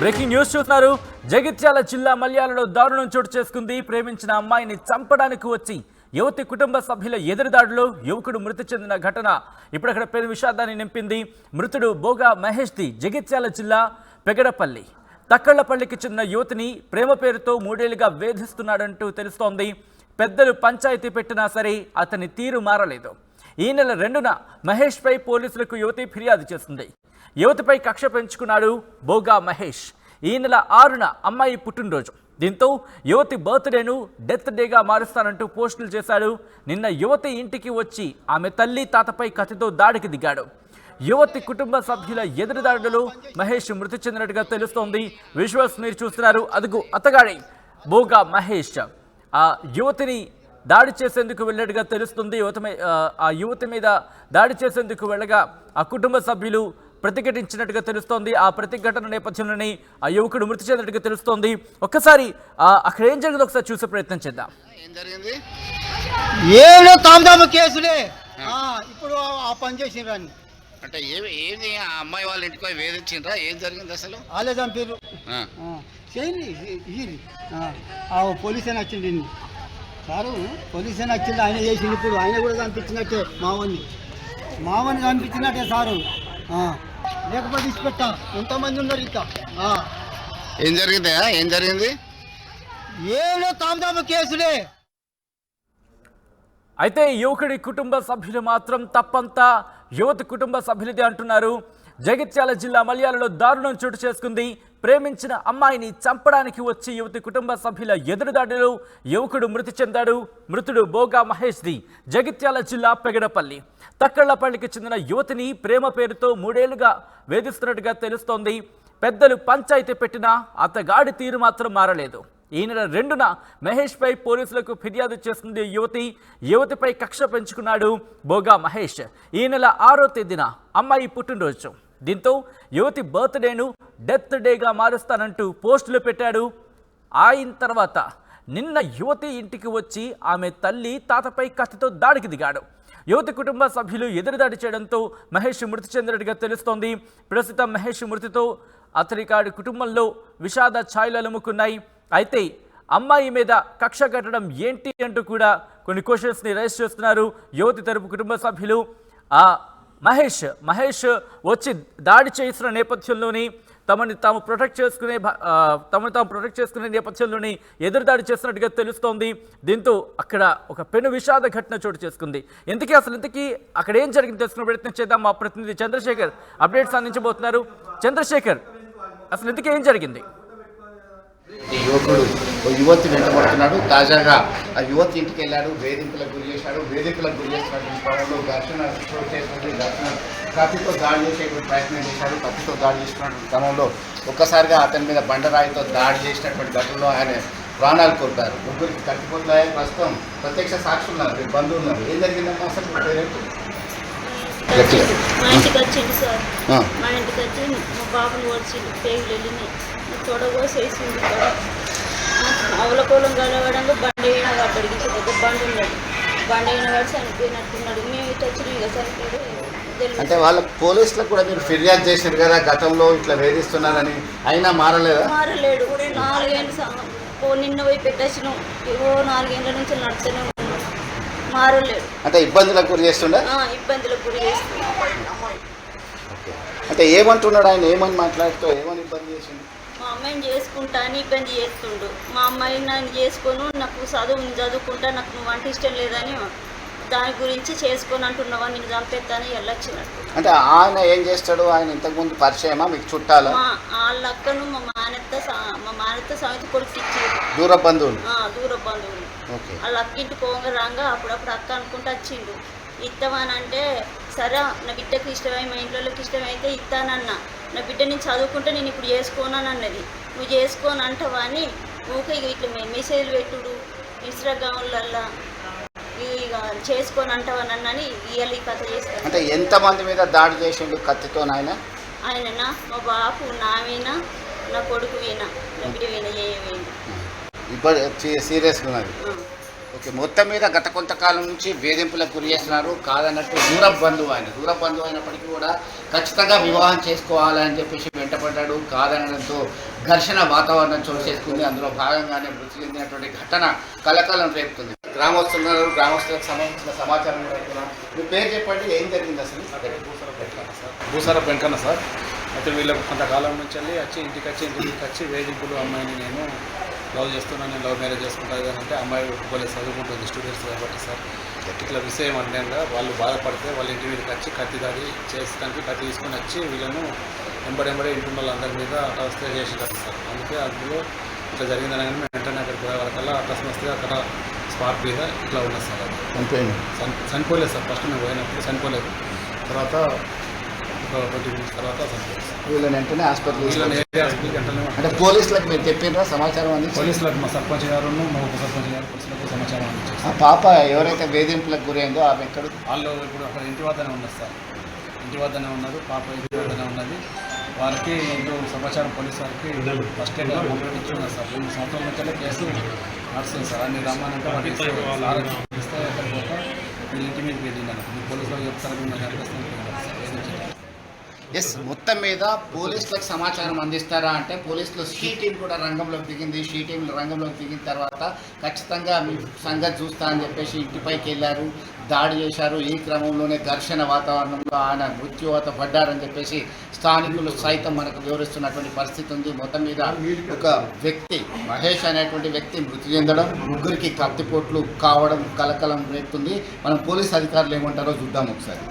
Breaking news చూస్తున్నారు. జగిత్యాల జిల్లా మల్యాలలో దారుణం చోటు చేసుకుంది. ప్రేమించిన అమ్మాయిని చంపడానికి వచ్చి యువతి కుటుంబ సభ్యుల ఎదురుదాడిలో యువకుడు మృతి చెందిన ఘటన ఇప్పుడక్కడ పెను విషాదాన్ని నింపింది. మృతుడు బోగా మహేష్ది జగిత్యాల జిల్లా పెగడపల్లి తక్కళ్లపల్లికి చెందిన యువతిని ప్రేమ పేరుతో 3 ఏళ్లుగా వేధిస్తున్నాడంటూ తెలుస్తోంది. పెద్దలు పంచాయతీ పెట్టినా సరే అతని తీరు మారలేదు. ఈ నెల 2న మహేష్పై పోలీసులకు యువతి ఫిర్యాదు చేసింది. యువతిపై కక్ష పెంచుకున్నాడు బోగా మహేష్. ఈ నెల 6న అమ్మాయి పుట్టినరోజు. దీంతో యువతి బర్త్డేను డెత్ డేగా మారుస్తానంటూ పోస్టులు చేశాడు. నిన్న యువతి ఇంటికి వచ్చి ఆమె తల్లి తాతపై కత్తితో దాడికి దిగాడు. యువతి కుటుంబ సభ్యుల ఎదురుదాడులు మహేష్ మృతి చెందినట్టుగా తెలుస్తోంది. విజువల్స్ మీరు చూస్తున్నారు. అదుగు అతగాడి బోగా మహేష్ ఆ యువతిని దాడి చేసేందుకు వెళ్ళినట్టుగా తెలుస్తుంది. ఆ యువతి మీద దాడి చేసేందుకు వెళ్ళగా ఆ కుటుంబ సభ్యులు ప్రతిఘటించినట్టుగా తెలుస్తోంది. ఆ ప్రతిఘటన నేపథ్యంలోనే ఆ యువకుడు మృతి చెందినట్టుగా తెలుస్తోంది. ఒక్కసారి అక్కడ ఏం జరిగిందో ఒకసారి చూసే ప్రయత్నం చేద్దాం. ఏం జరిగింది? ఏదో తామదామ కేసులే ఇప్పుడు ఆ పని చేసినరాని అంటే ఏది ఆ అమ్మాయి వాళ్ళ ఇంటికి పోయి వేధించిండ్రా? ఏం జరిగింది అసలు? వాళ్ళే చంపారు. పోలీస్ అని వచ్చింది సారు, పోలీస్ అని వచ్చింది. ఆయన చేసింది. ఇప్పుడు ఆయన కూడా కనిపించినట్టే మావని కనిపించినట్టే సారు. లేకపోతే ఇచ్చిపెట్టా ఎంతమంది ఉన్నారు ఇంకా. ఏం జరిగింది? ఏం జరిగింది? ఏదో తామదామ కేసులే. అయితే యువకుడి కుటుంబ సభ్యులు మాత్రం తప్పంతా యువతి కుటుంబ సభ్యులదే అంటున్నారు. జగిత్యాల జిల్లా మల్యాలలో దారుణం చోటు చేసుకుంది. ప్రేమించిన అమ్మాయిని చంపడానికి వచ్చి యువతి కుటుంబ సభ్యుల ఎదురుదాడిలో యువకుడు మృతి చెందాడు. మృతుడు బోగా మహేష్ది జగిత్యాల జిల్లా పెగడపల్లి తక్కళ్లపల్లికి చెందిన యువతిని ప్రేమ పేరుతో 3 ఏళ్లుగా వేధిస్తున్నట్టుగా తెలుస్తోంది. పెద్దలు పంచాయతీ పెట్టినా అతగాడి తీరు మాత్రం మారలేదు. ఈ నెల 2న మహేష్పై పోలీసులకు ఫిర్యాదు చేస్తుంది యువతిపై కక్ష పెంచుకున్నాడు బోగా మహేష్. ఈ నెల 6వ తేదీన అమ్మాయి పుట్టినరోజు. దీంతో యువతి బర్త్డేను డెత్ డేగా మారుస్తానంటూ పోస్టులు పెట్టాడు. అయిన తర్వాత నిన్న యువతి ఇంటికి వచ్చి ఆమె తల్లి తాతపై కత్తితో దాడికి దిగాడు. యువతి కుటుంబ సభ్యులు ఎదురుదాడి చేయడంతో మహేష్ మృతి చెందినట్టుగా తెలుస్తోంది. ప్రస్తుతం మహేష్ మృతితో అతని కుటుంబంలో విషాద ఛాయలు అలుముకున్నాయి. అయితే అమ్మాయి మీద కక్ష కట్టడం ఏంటి అంటూ కూడా కొన్ని క్వశ్చన్స్ని రైజ్ చేస్తున్నారు యువతి తరపు కుటుంబ సభ్యులు. మహేష్ వచ్చి దాడి చేసిన నేపథ్యంలోని తమను తాము ప్రొటెక్ట్ చేసుకునే నేపథ్యంలోని ఎదురుదాడి చేస్తున్నట్టుగా తెలుస్తోంది. దీంతో అక్కడ ఒక పెను విషాద ఘటన చోటు చేసుకుంది. ఇంతకీ అక్కడ ఏం జరిగింది తెలుసుకునే ప్రయత్నం చేద్దాం. మా ప్రతినిధి చంద్రశేఖర్ అప్డేట్స్ అందించబోతున్నారు. చంద్రశేఖర్, అసలు ఇంతకీ ఏం జరిగింది? ఈ యువకుడు యువతి వెంటబడుతున్నాడు. తాజాగా ఆ యువతి ఇంటికి వెళ్ళాడు. వేధింపులకు గురి చేసినటువంటి కత్తితో దాడి చేసేటువంటి ప్రయత్నం చేశాడు. కత్తితో దాడి చేసినటువంటి క్రమంలో ఒక్కసారిగా అతని మీద బండరాయితో దాడి చేసినటువంటి ఘటనలో ఆయన ప్రాణాలు కోల్పోయారు. ముగ్గురికి కట్టిపోతున్నాయి. ప్రస్తుతం ప్రత్యక్ష సాక్షులు ఉన్నారు, బంధువులు ఉన్నారు. ఏం జరిగిందమ్మా అసలు? మా ఇంటికి వచ్చింది సార్. మా ఇంటికి వచ్చి మా బాబుని వచ్చింది. పేగులు వెళ్ళినాయి. తొడగోసేసింది. అవలకోలం కలవడంలో బండి అయినా అక్కడికి ఒక బండి ఉన్నాడు. బండి అయినా వాడు చనిపోయినట్టున్నాడు. మేము ఇటు వచ్చి ఇక చనిపోయాడు. అంటే వాళ్ళ పోలీసులకు కూడా మీరు ఫిర్యాదు చేశారు కదా గతంలో ఇట్లా వేధిస్తున్నారని, అయినా మారలేదా? మారలేడు. 4 ఏళ్ళు నిన్న పోయి పెట్టేసినాం. 4 ఏళ్ళ నుంచి నడుస్తూనే ఉన్నాం. మారలేడు. అంటే ఇబ్బందులకు గురి చేస్తుండే? ఇబ్బందులకు గురి చేస్తున్నాం. అంటే ఏమంటున్నాడు ఆయన? ఏమని మాట్లాడుతూ ఏమని ఇబ్బంది చేసిండు? మా అమ్మాయిని చేసుకుంటా అని ఇబ్బంది చేస్తుండు. మా అమ్మాయిని నన్ను చేసుకోను, నాకు చదువుకుంటా, నాకు నువ్వు అంటే ఇష్టం లేదని దాని గురించి చేసుకొని అంటున్నావా, నేను చంపేస్తాను వెళ్ళొచ్చినట్టు. అంటే ఆయన ఏం చేస్తాడు? ఆయన ఇంతకుముందు పరిచయమా మీకు? చుట్టాలా? వాళ్ళ అక్కను మా మానత్త సమితి కొడుకు ఇచ్చేది. దూర బంధువులు? దూర బంధువులు. వాళ్ళ అక్కింటి పోంగ రాగా అప్పుడప్పుడు అక్క అనుకుంటూ వచ్చిండు. ఇస్తామని అంటే సరే నా బిడ్డకు ఇష్టమై మా ఇంట్లోకి ఇష్టమైతే ఇస్తానన్నా. నా బిడ్డ నేను చదువుకుంటే నేను ఇప్పుడు చేసుకోనని అన్నది. నువ్వు చేసుకోని అంటావా అని ఊకే ఇట్లా మెసేజ్లు పెట్టుడు ఇన్స్టాగ్రామ్లల్లా ఇక చేసుకొని అంటావనని ఇవాళ ఈ కథ చేస్తాను. అంటే ఎంతమంది మీద దాడి చేసిండు కత్తితో? ఆయననా మా బాపు, నా వీణ, నా కొడుకు వీణ, నా బిడ్డ వీణ చేయవేంది. ఇప్పుడు సీరియస్గా ఉన్నది. ఓకే, మొత్తం మీద గత కొంతకాలం నుంచి వేధింపులకు గురి చేస్తున్నారు. కాదన్నట్టు దూర బంధువు అయినప్పటికీ కూడా ఖచ్చితంగా వివాహం చేసుకోవాలని చెప్పేసి వెంటపడ్డాడు. కాదనడంతో ఘర్షణ వాతావరణం చోటు చేసుకుంది. అందులో భాగంగానే మృతి చెందినటువంటి ఘటన కలకలం రేపుతుంది. గ్రామస్తులకు సంబంధించిన సమాచారం కూడా ఇస్తున్నాం. మీ పేరు చెప్పండి, ఏం జరిగింది అసలు? భూసార వెంకన్న సార్. అయితే వీళ్ళకి కొంతకాలం నుంచి వచ్చి ఇంటికి వచ్చి వేధింపులు, అమ్మాయిని నేను లవ్ చేస్తున్నాను, నేను లవ్ మ్యారేజ్ చేసుకుంటాను అంటే అమ్మాయి ఒప్పుకోలేదు, చదువుకుంటుంది, స్టూడెంట్స్ కాబట్టి సార్. ఇట్లా విషయం అంటే వాళ్ళు బాధపడితే వాళ్ళ ఇంటి మీదకి వచ్చి కత్తి దాడి చేసడానికి కత్తి తీసుకొని వచ్చి వీళ్ళను వెంబడే ఇంటి వాళ్ళందరి మీద అటవస్థ చేసేటట్టు సార్. అందుకే అందులో ఇట్లా జరిగిందని కానీ వెంటనే అక్కడికి పోయే వరకల్లా అకస్మాత్తుగా అక్కడ స్పాట్ మీద ఇట్లా ఉన్నది సార్. అది చనిపోలేదు సార్. ఫస్ట్ మేము పోయినప్పుడు చనిపోలేదు, తర్వాత ఒక 20 minutes తర్వాత చనిపోలేదు సార్. వీళ్ళని వెంటనే హాస్పిటల్ అంటే అంటే పోలీసులకు మీరు చెప్పినరా సమాచారం అంది? పోలీసులకు మా సర్పంచ్ గారు మా ఉప సర్పంచ్ గారు పోలీసులకు సమాచారం అందించారు. ఆ పాప ఎవరైతే వేధింపులకు గురైందో ఆమె ఎక్కడ? వాళ్ళు ఇప్పుడు అక్కడ ఇంటి వద్దనే ఉన్నారు సార్. ఇంటి వద్దనే ఉన్నారు, పాప ఇంటి వద్దనే ఉన్నది. వారికి ఇంట్లో సమాచారం పోలీసు వారికి ఫస్ట్ ఎయిడ్ కంప్లైంట్ ఇచ్చున్నారు సార్. 2 సంవత్సరాల నుంచి కేసు నడుస్తుంది సార్. అన్ని రమ్మానంటే వాళ్ళు ఇస్తే ఎక్కడికి పోతే వీళ్ళ ఇంటి మీద వెళ్ళినాను. మీ పోలీసులకు చెప్తారు, మేము కనిపిస్తాను సార్. ఎస్, మొత్తం మీద పోలీసులకు సమాచారం అందిస్తారా అంటే పోలీసులు షీ టీం కూడా రంగంలోకి దిగింది. షీ టీం రంగంలోకి దిగిన తర్వాత ఖచ్చితంగా మీ సంగతి చూస్తా అని చెప్పేసి ఇంటిపైకి వెళ్ళారు, దాడి చేశారు. ఈ క్రమంలోనే ఘర్షణ వాతావరణంలో ఆయన మృత్యువాత పడ్డారని చెప్పేసి స్థానికులు సైతం మనకు వివరిస్తున్నటువంటి పరిస్థితి ఉంది. మొత్తం మీద ఒక వ్యక్తి, మహేష్ అనేటువంటి వ్యక్తి మృతి చెందడం, ముగ్గురికి కత్తిపోట్లు కావడం కలకలం రేపుతుంది. మనం పోలీస్ అధికారులు ఏమంటారో చూద్దాం ఒకసారి.